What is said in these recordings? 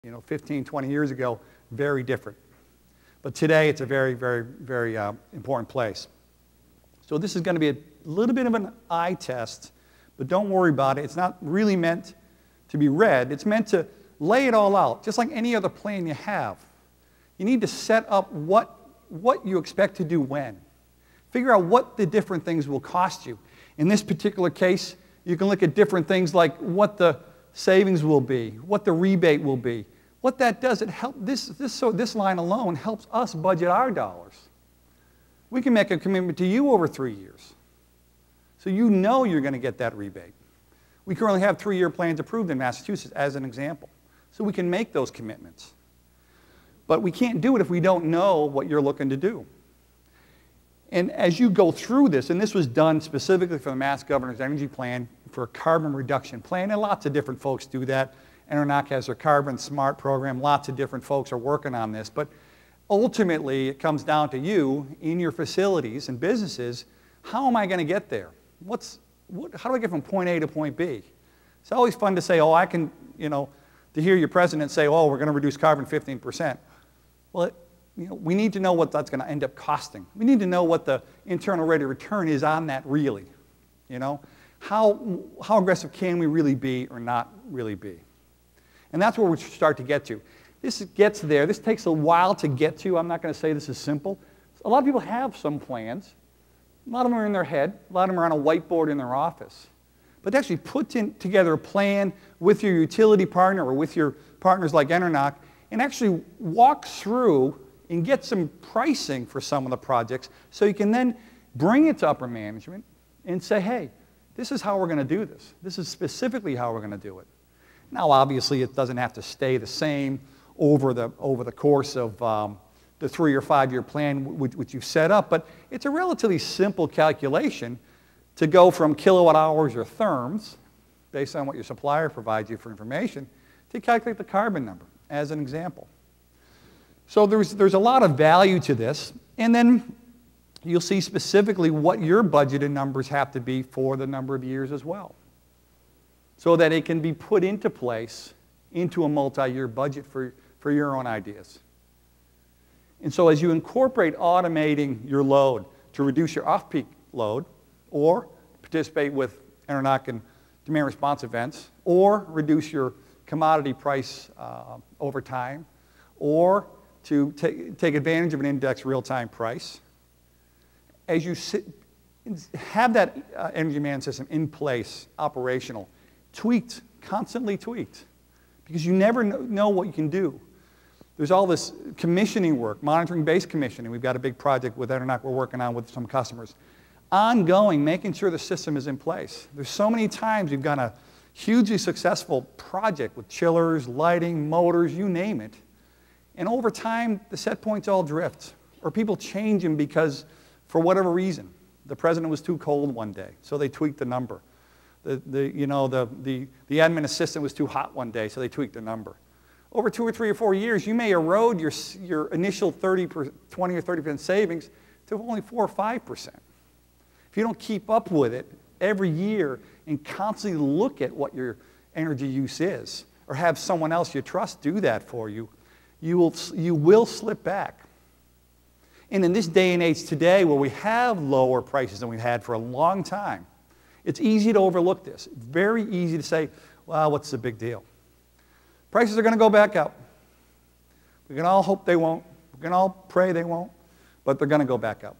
15, 20 years ago, very different. But today, it's a very, very, very important place. So this is going to be a little bit of an eye test, but don't worry about it. It's not really meant to be read. It's meant to lay it all out, just like any other plan you have. You need to set up what you expect to do when. Figure out what the different things will cost you. In this particular case, you can look at different things like what the savings will be, what the rebate will be. What that does, this line alone helps us budget our dollars. We can make a commitment to you over 3 years. So you know you're going to get that rebate. We currently have 3-year plans approved in Massachusetts as an example. So we can make those commitments. But we can't do it if we don't know what you're looking to do. And as you go through this, and this was done specifically for the Mass Governor's Energy Plan for a carbon reduction plan, and lots of different folks do that. EnerNOC has their EnergySMART program. Lots of different folks are working on this. But ultimately, it comes down to you in your facilities and businesses. How am I going to get there? How do I get from point A to point B? It's always fun to say, oh, I can, to hear your president say, oh, we're going to reduce carbon 15%. Well, we need to know what that's going to end up costing. We need to know what the internal rate of return is on that really. How aggressive can we really be or not really be? And that's where we start to get to. This gets there. This takes a while to get to. I'm not going to say this is simple. A lot of people have some plans. A lot of them are in their head. A lot of them are on a whiteboard in their office. But to actually put together a plan with your utility partner or with your partners like EnerNOC and actually walk through and get some pricing for some of the projects so you can then bring it to upper management and say, hey, this is how we're going to do this. This is specifically how we're going to do it. Now, obviously, it doesn't have to stay the same over the course of the 3 or 5 year plan which you've set up, but it's a relatively simple calculation to go from kilowatt hours or therms, based on what your supplier provides you for information, to calculate the carbon number, as an example. So there's a lot of value to this, and then you'll see specifically what your budgeted numbers have to be for the number of years as well, so that it can be put into place into a multi-year budget for your own ideas. And so as you incorporate automating your load to reduce your off-peak load, or participate with EnerNOC and demand response events, or reduce your commodity price over time, or to take advantage of an index real-time price, as you have that energy management system in place, operational, tweaked, constantly tweaked, because you never know what you can do. There's all this commissioning work, monitoring-based commissioning. We've got a big project with EnerNOC we're working on with some customers. Ongoing, making sure the system is in place. There's so many times we've got a hugely successful project with chillers, lighting, motors, you name it. And over time, the set points all drift, or people change them because, for whatever reason, the president was too cold one day, so they tweaked the number. The admin assistant was too hot one day, so they tweaked the number. Over 2 or 3 or 4 years, you may erode your initial 20 or 30% savings to only 4 or 5%. If you don't keep up with it every year and constantly look at what your energy use is, or have someone else you trust do that for you, you will slip back. And in this day and age today, where we have lower prices than we've had for a long time, it's easy to overlook this. It's very easy to say, well, what's the big deal? Prices are going to go back up. We can all hope they won't. We can all pray they won't. But they're going to go back up.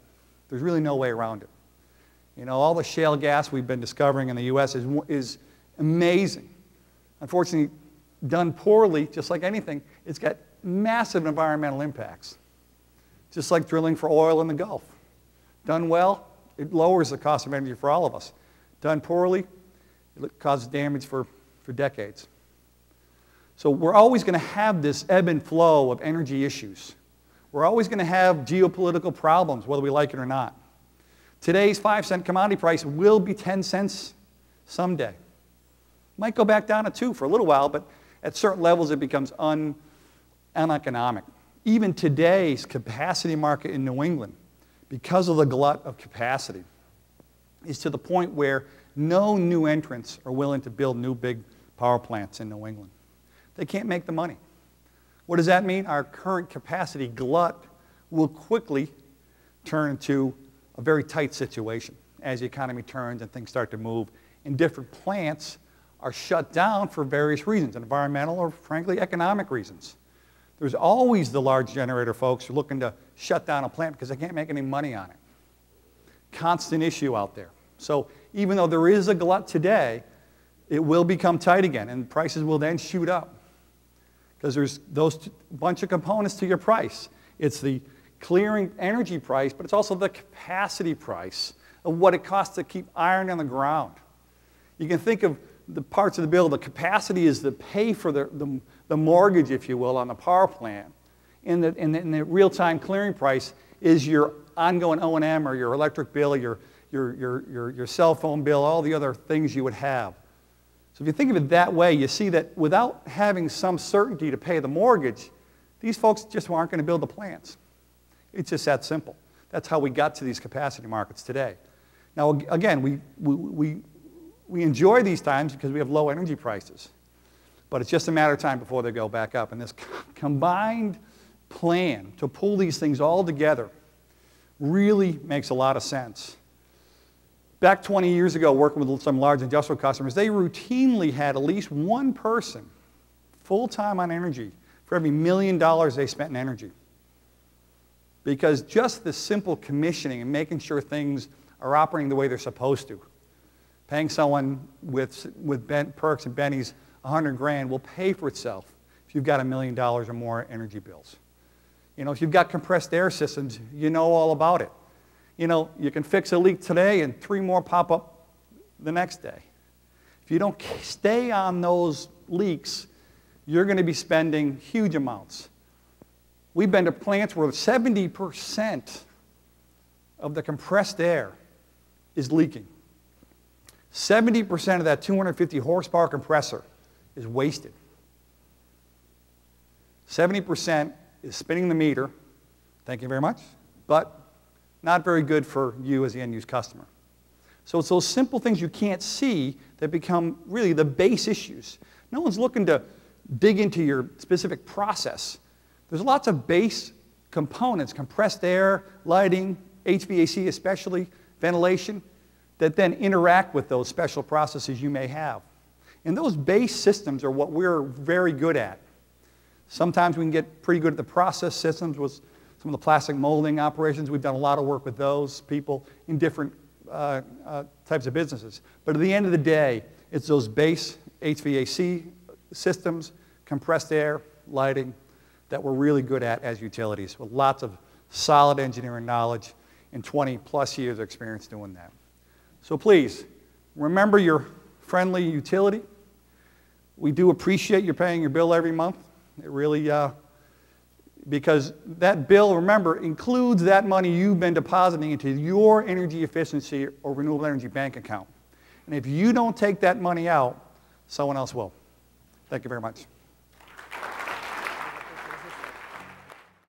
There's really no way around it. All the shale gas we've been discovering in the U.S. is amazing. Unfortunately, done poorly, just like anything, it's got massive environmental impacts. Just like drilling for oil in the Gulf. Done well, it lowers the cost of energy for all of us. Done poorly, it causes damage for decades. So we're always going to have this ebb and flow of energy issues. We're always going to have geopolitical problems, whether we like it or not. Today's 5-cent commodity price will be 10 cents someday. Might go back down to 2 for a little while, but at certain levels it becomes uneconomic. Even today's capacity market in New England, because of the glut of capacity, is to the point where no new entrants are willing to build new big power plants in New England. They can't make the money. What does that mean? Our current capacity glut will quickly turn into a very tight situation as the economy turns and things start to move, and different plants are shut down for various reasons, environmental or frankly economic reasons. There's always the large generator folks who are looking to shut down a plant because they can't make any money on it. Constant issue out there. So even though there is a glut today, it will become tight again, and prices will then shoot up because there's those bunch of components to your price. It's the clearing energy price, but it's also the capacity price of what it costs to keep iron on the ground. You can think of the parts of the bill. The capacity is the pay for the mortgage, if you will, on the power plant. And the real-time clearing price is your ongoing O&M or your electric bill, your cell phone bill, all the other things you would have. So if you think of it that way, you see that without having some certainty to pay the mortgage, these folks just aren't going to build the plants. It's just that simple. That's how we got to these capacity markets today. Now, again, we enjoy these times because we have low energy prices. But it's just a matter of time before they go back up. And this combined plan to pull these things all together really makes a lot of sense. Back 20 years ago, working with some large industrial customers, they routinely had at least one person full-time on energy for every $1 million they spent in energy. Because just the simple commissioning and making sure things are operating the way they're supposed to, paying someone with perks and bennies $100,000 will pay for itself if you've got $1 million or more energy bills. You know, if you've got compressed air systems, you know all about it. You know, you can fix a leak today and 3 more pop up the next day. If you don't stay on those leaks, you're going to be spending huge amounts. We've been to plants where 70% of the compressed air is leaking. 70% of that 250 horsepower compressor is wasted. 70% is spinning the meter, thank you very much, but not very good for you as the end-use customer. So it's those simple things you can't see that become really the base issues. No one's looking to dig into your specific process. There's lots of base components, compressed air, lighting, HVAC especially, ventilation, that then interact with those special processes you may have. And those base systems are what we're very good at. Sometimes we can get pretty good at the process systems with some of the plastic molding operations. We've done a lot of work with those people in different types of businesses. But at the end of the day, it's those base HVAC systems, compressed air, lighting, that we're really good at as utilities, with lots of solid engineering knowledge and 20+ years of experience doing that. So please, remember your friendly utility. We do appreciate you paying your bill every month. It really, because that bill, remember, includes that money you've been depositing into your energy efficiency or renewable energy bank account. And if you don't take that money out, someone else will. Thank you very much.